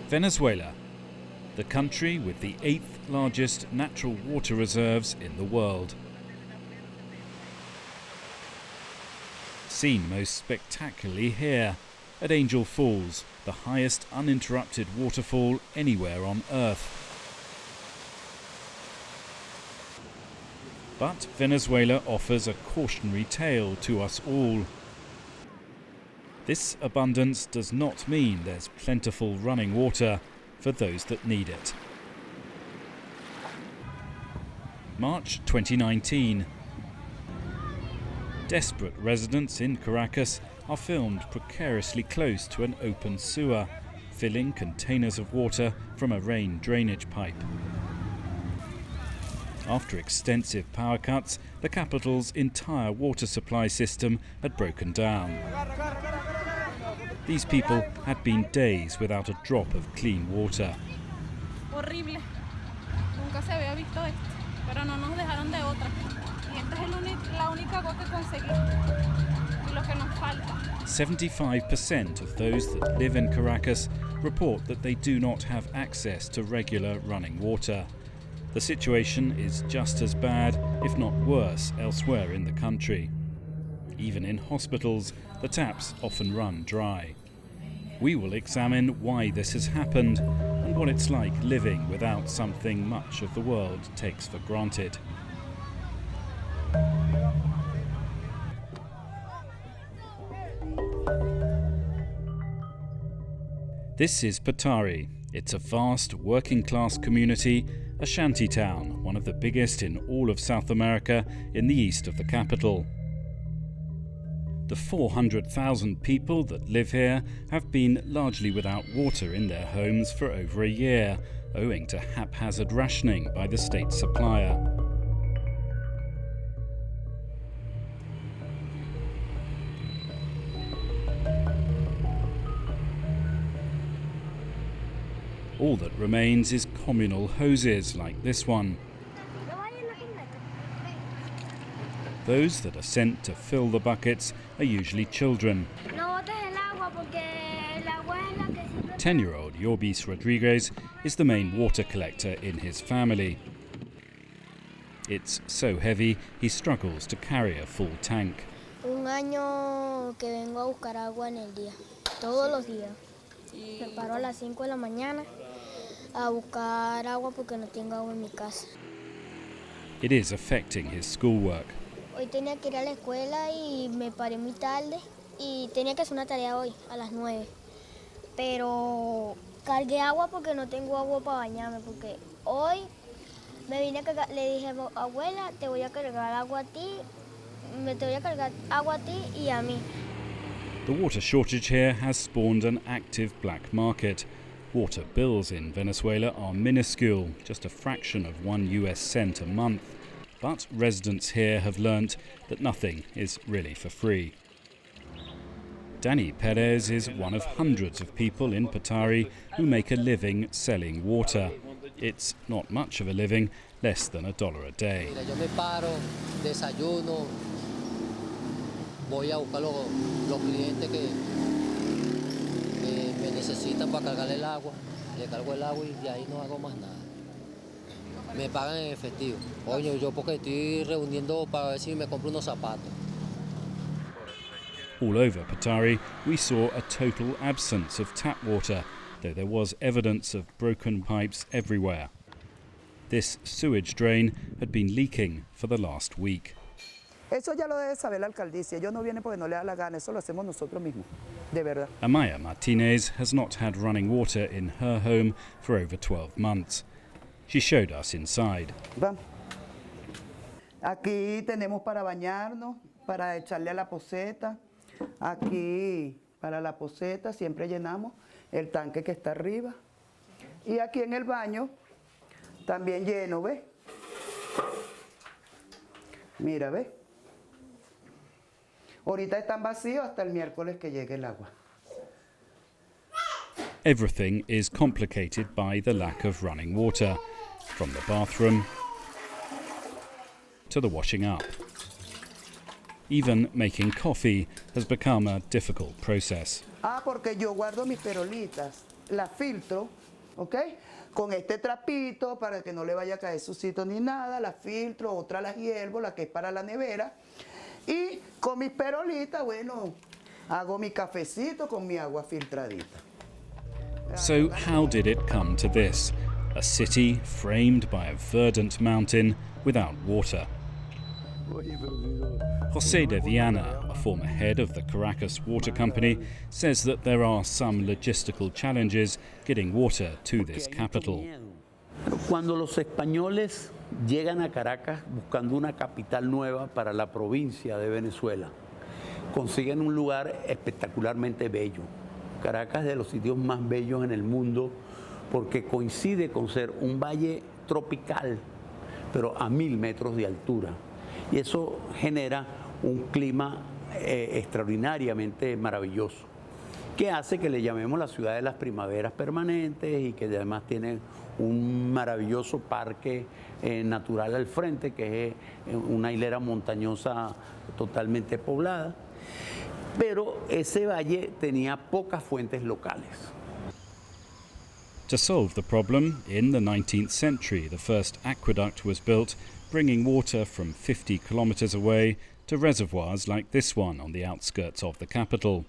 Venezuela, the country with the 8th largest natural water reserves in the world. Seen most spectacularly here, at Angel Falls, the highest uninterrupted waterfall anywhere on Earth. But Venezuela offers a cautionary tale to us all. This abundance does not mean there's plentiful running water for those that need it. March 2019. Desperate residents in Caracas are filmed precariously close to an open sewer, filling containers of water from a rain drainage pipe. After extensive power cuts, the capital's entire water supply system had broken down. These people had been days without a drop of clean water. Horrible. Nunca se había visto esto, pero no nos dejaron de otra. Y esta es la única agua que conseguí y lo que nos falta. 75% of those that live in Caracas report that they do not have access to regular running water. The situation is just as bad, if not worse, elsewhere in the country. Even in hospitals, the taps often run dry. We will examine why this has happened and what it's like living without something much of the world takes for granted. This is Patari. It's a vast working-class community, a shanty town, one of the biggest in all of South America, in the east of the capital. The 400,000 people that live here have been largely without water in their homes for over a year, owing to haphazard rationing by the state supplier. All that remains is communal hoses like this one. Those that are sent to fill the buckets are usually children. 10-year-old Yorbis Rodriguez is the main water collector in his family. It's so heavy he struggles to carry a full tank. Un año que vengo a buscar agua en el día, todos los días. Me paro a las 5 de la mañana a buscar agua porque no tengo agua en mi casa. It is affecting his schoolwork. Hoy tenía que ir a la escuela y me paré muy tarde y tenía que hacer una tarea hoy a las 9. Pero cargué agua porque no tengo agua para bañarme, porque hoy me vine a cargar, le dije, abuela, te voy a cargar agua a ti, te voy a cargar agua a ti y a mí. The water shortage here has spawned an active black market. Water bills in Venezuela are minuscule, just a fraction of 1 US cent a month. But residents here have learnt that nothing is really for free. Danny Perez is one of hundreds of people in Patari who make a living selling water. It's not much of a living, less than $1 a day. Yo me paro, desayuno, voy a buscar los clientes que me necesitan para cargar el agua, le cargo el agua y de ahí no hago más nada. Me pagan en efectivo. Oye, yo porque estoy reuniendo para ver si me compro unos zapatos. All over Patari, we saw a total absence of tap water, though there was evidence of broken pipes everywhere. This sewage drain had been leaking for the last week. Eso ya lo debe saber la alcaldía. Ellos no vienen porque no le da la gana. Eso lo hacemos nosotros mismos, de verdad. Amaya Martinez has not had running water in her home for over 12 months. She showed us inside. Vamos. Aquí tenemos para bañarnos, para echarle a la poceta. Aquí para la poceta siempre llenamos el tanque que está arriba. Y aquí en el baño también lleno, ¿ves? Mira, ¿ves? Ahorita están vacíos hasta el miércoles que llegue el agua. Everything is complicated by the lack of running water, from the bathroom to the washing up. Even making coffee has become a difficult process. Porque yo guardo mis perolitas la filtro, ¿ok? Con este trapito para que no le vaya a caer sucito ni nada, la filtro, otra la hiervo, la que es para la nevera. Y con mis perolitas, bueno, hago mi cafecito con mi agua filtradita. So how did it come to this? A city framed by a verdant mountain without water. José de Viana, a former head of the Caracas Water Company, says that there are some logistical challenges getting water to this capital. Cuando los españoles llegan a Caracas buscando una capital nueva para la provincia de Venezuela, consiguen un lugar espectacularmente bello. Caracas es de los sitios más bellos en el mundo porque coincide con ser un valle tropical, pero a 1000 metros de altura. Y eso genera un clima extraordinariamente maravilloso, que hace que le llamemos la ciudad de las primaveras permanentes y que además tiene un maravilloso parque natural al frente, que es una hilera montañosa totalmente poblada. Pero ese valle tenía pocas fuentes locales. To solve the problem, in the 19th century, the first aqueduct was built, bringing water from 50 kilometers away to reservoirs like this one on the outskirts of the capital.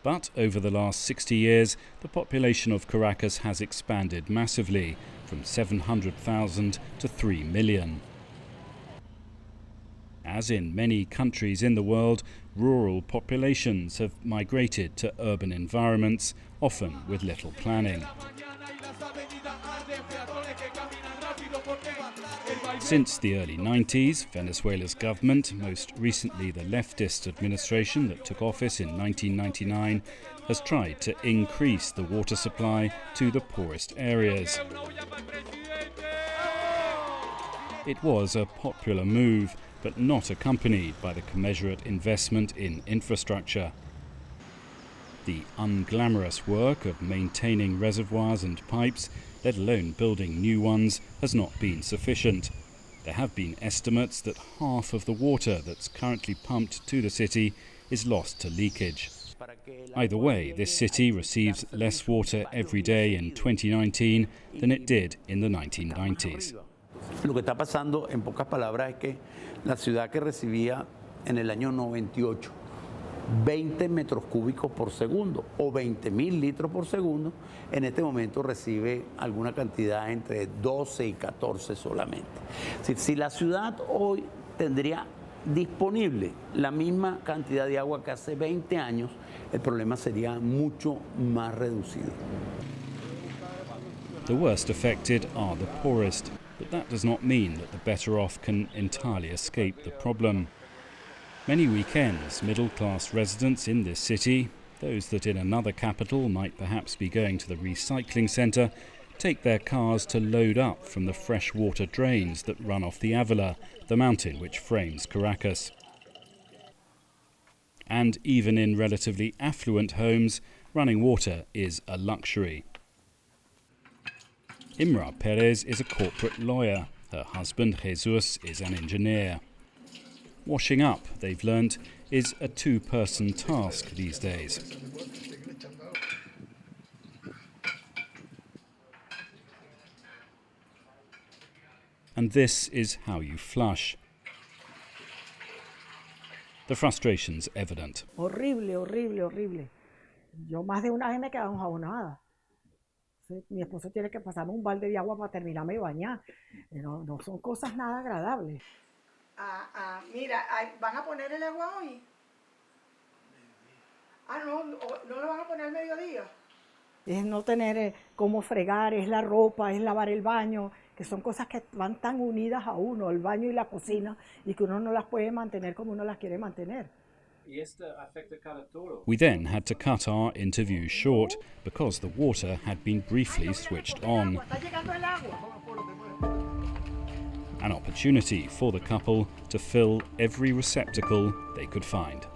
But over the last 60 years, the population of Caracas has expanded massively, from 700,000 to 3 million. As in many countries in the world, rural populations have migrated to urban environments, often with little planning. Since the early 90s, Venezuela's government, most recently the leftist administration that took office in 1999, has tried to increase the water supply to the poorest areas. It was a popular move, but not accompanied by the commensurate investment in infrastructure. The unglamorous work of maintaining reservoirs and pipes, let alone building new ones, has not been sufficient. There have been estimates that half of the water that's currently pumped to the city is lost to leakage. Either way, this city receives less water every day in 2019 than it did in the 1990s. Lo que está pasando, en pocas palabras, es que la ciudad que recibía en el año 98 20 metros cúbicos por segundo o 20.000 litros por segundo, en este momento recibe alguna cantidad entre 12 y 14 solamente. Si la ciudad hoy tendría disponible la misma cantidad de agua que hace 20 años, el problema sería mucho más reducido. The worst affected are the poorest, but that does not mean that the better off can entirely escape the problem. Many weekends, middle-class residents in this city, those that in another capital might perhaps be going to the recycling centre, take their cars to load up from the freshwater drains that run off the Avila, the mountain which frames Caracas. And even in relatively affluent homes, running water is a luxury. Imra Perez is a corporate lawyer. Her husband, Jesus, is an engineer. Washing up, they've learnt, is a two-person task these days. And this is how you flush. The frustration's evident. Horrible, horrible, horrible. Yo más de una vez me he quedado enjabonada. ¿Sí? Mi esposo tiene que pasarme un balde de agua para terminarme de bañar. No son cosas nada agradables. Mira, ¿van a poner el agua hoy? No lo van a poner al mediodía. Es no tener cómo fregar, es la ropa, es lavar el baño, que son cosas que van tan unidas a uno, el baño y la cocina, y que uno no las puede mantener como uno las quiere mantener. We then had to cut our interview short because the water had been briefly switched on. An opportunity for the couple to fill every receptacle they could find.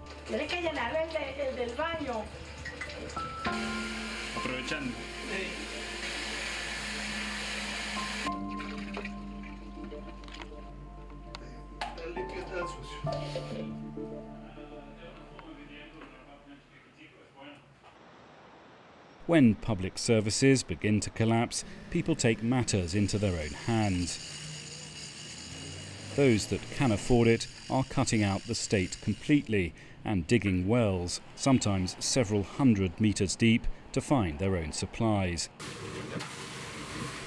When public services begin to collapse, people take matters into their own hands. Those that can afford it are cutting out the state completely and digging wells, sometimes several hundred meters deep, to find their own supplies.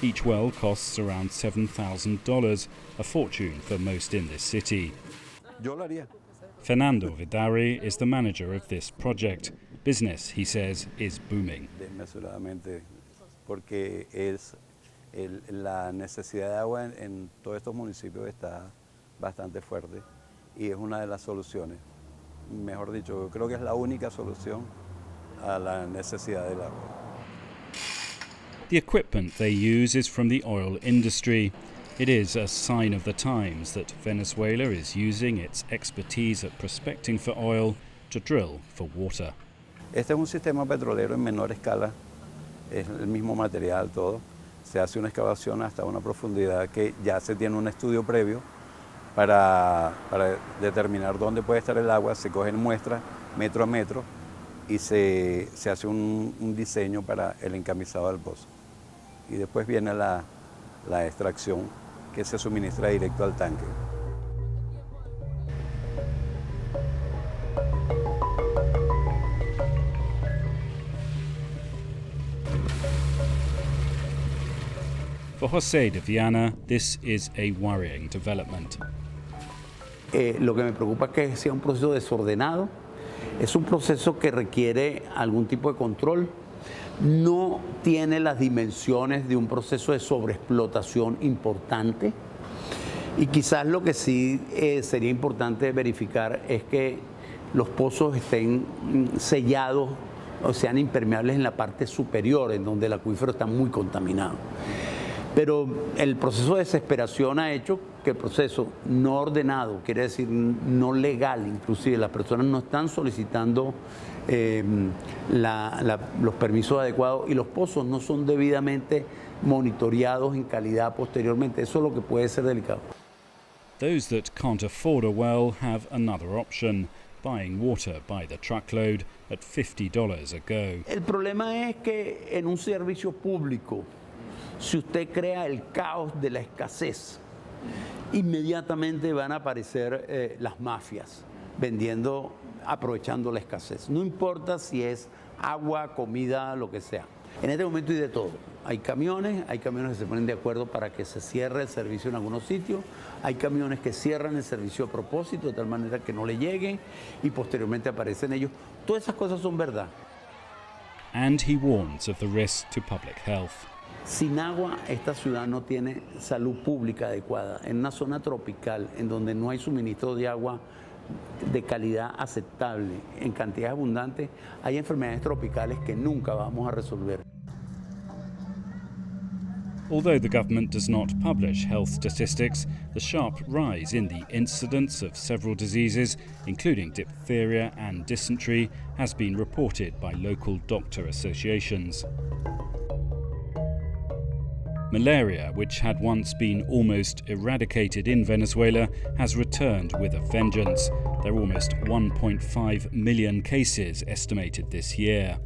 Each well costs around $7,000, a fortune for most in this city. Fernando Vidari is the manager of this project. Business, he says, is booming. Desmesuradamente, porque la necesidad de agua en todos estos municipios está bastante fuerte y es una de las soluciones. Mejor dicho, yo creo que es la única solución a la necesidad del agua. The equipment they use is from the oil industry. It is a sign of the times that Venezuela is using its expertise at prospecting for oil to drill for water. Este es un sistema petrolero en menor escala, es el mismo material, todo. Se hace una excavación hasta una profundidad que ya se tiene un estudio previo para determinar dónde puede estar el agua. Se cogen muestras metro a metro y se hace un diseño para el encamisado del pozo. Y después viene la extracción que se suministra directo al tanque. For José de Viana, this is a worrying development. Lo que me preocupa es que sea un proceso desordenado, es un proceso que requiere algún tipo de control, no tiene las dimensiones de un proceso de sobreexplotación importante y quizás lo que sí sería importante verificar es que los pozos estén sellados o sean impermeables en la parte superior, en donde el acuífero está muy contaminado. Pero el proceso de desesperación ha hecho que el proceso no ordenado, quiere decir no legal, inclusive las personas no están solicitando los permisos adecuados y los pozos no son debidamente monitoreados en calidad posteriormente. Eso es lo que puede ser delicado. Those that can't afford a well have another option, buying water by the truckload at $50 a go. El problema es que en un servicio público, si usted crea el caos de la escasez, inmediatamente van a aparecer las mafias vendiendo, aprovechando la escasez. No importa si es agua, comida, lo que sea. En este momento hay de todo. Hay camiones que se ponen de acuerdo para que se cierre el servicio en algunos sitios. Hay camiones que cierran el servicio a propósito, de tal manera que no le lleguen y posteriormente aparecen ellos. Todas esas cosas son verdad. And he warns of the risk to public health. Sin agua, esta ciudad no tiene salud pública adecuada. En una zona tropical, en donde no hay suministro de agua de calidad aceptable, en cantidades abundantes, hay enfermedades tropicales que nunca vamos a resolver. Although the government does not publish health statistics, the sharp rise in the incidence of several diseases, including diphtheria and dysentery, has been reported by local doctor associations. Malaria, which had once been almost eradicated in Venezuela, has returned with a vengeance. There are almost 1.5 million cases estimated this year.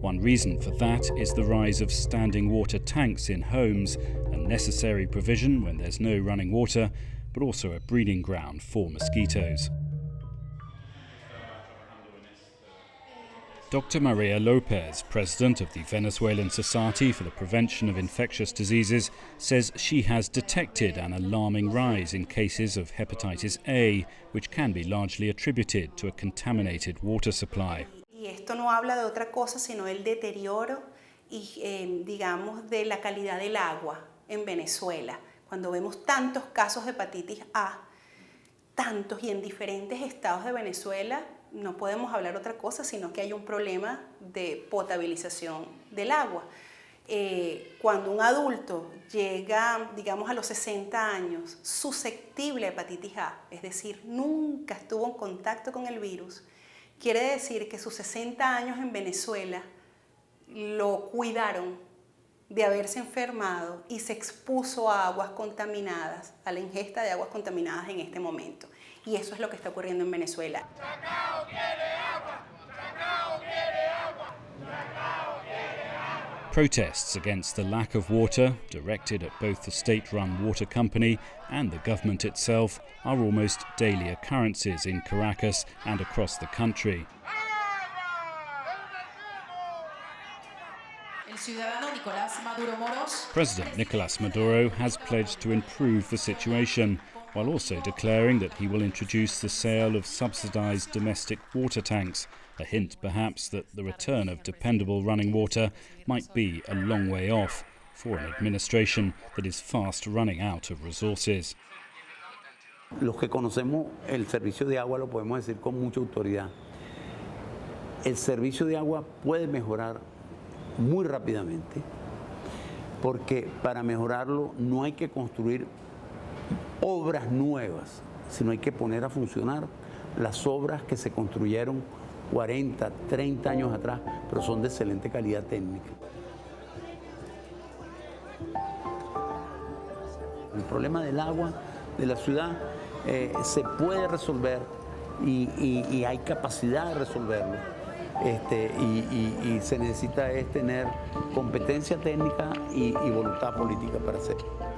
One reason for that is the rise of standing water tanks in homes, a necessary provision when there's no running water, but also a breeding ground for mosquitoes. Dr. Maria Lopez, president of the Venezuelan Society for the Prevention of Infectious Diseases, says she has detected an alarming rise in cases of hepatitis A, which can be largely attributed to a contaminated water supply. Y esto no habla de otra cosa sino del deterioro y digamos de la calidad del agua en Venezuela. Cuando vemos tantos casos de hepatitis A, tantos y en diferentes estados de Venezuela, no podemos hablar otra cosa sino que hay un problema de potabilización del agua. Cuando un adulto llega, digamos, a los 60 años susceptible a hepatitis A, es decir, nunca estuvo en contacto con el virus, quiere decir que sus 60 años en Venezuela lo cuidaron de haberse enfermado y se expuso a aguas contaminadas, a la ingesta de aguas contaminadas en este momento. Y eso es lo que está ocurriendo en Venezuela. Chacao quiere agua, Chacao quiere agua, Chacao quiere agua. Protests against the lack of water, directed at both the state-run water company and the government itself, are almost daily occurrences in Caracas and across the country. President Nicolás Maduro has pledged to improve the situation, while also declaring that he will introduce the sale of subsidized domestic water tanks, a hint perhaps that the return of dependable running water might be a long way off for an administration that is fast running out of resources. Los que conocemos el servicio de agua lo podemos decir con mucha autoridad. El servicio de agua puede mejorar muy rápidamente, porque para mejorarlo no hay que construir obras nuevas, sino hay que poner a funcionar las obras que se construyeron 40, 30 años atrás, pero son de excelente calidad técnica. El problema del agua de la ciudad se puede resolver y hay capacidad de resolverlo. Y se necesita es tener competencia técnica y voluntad política para hacerlo.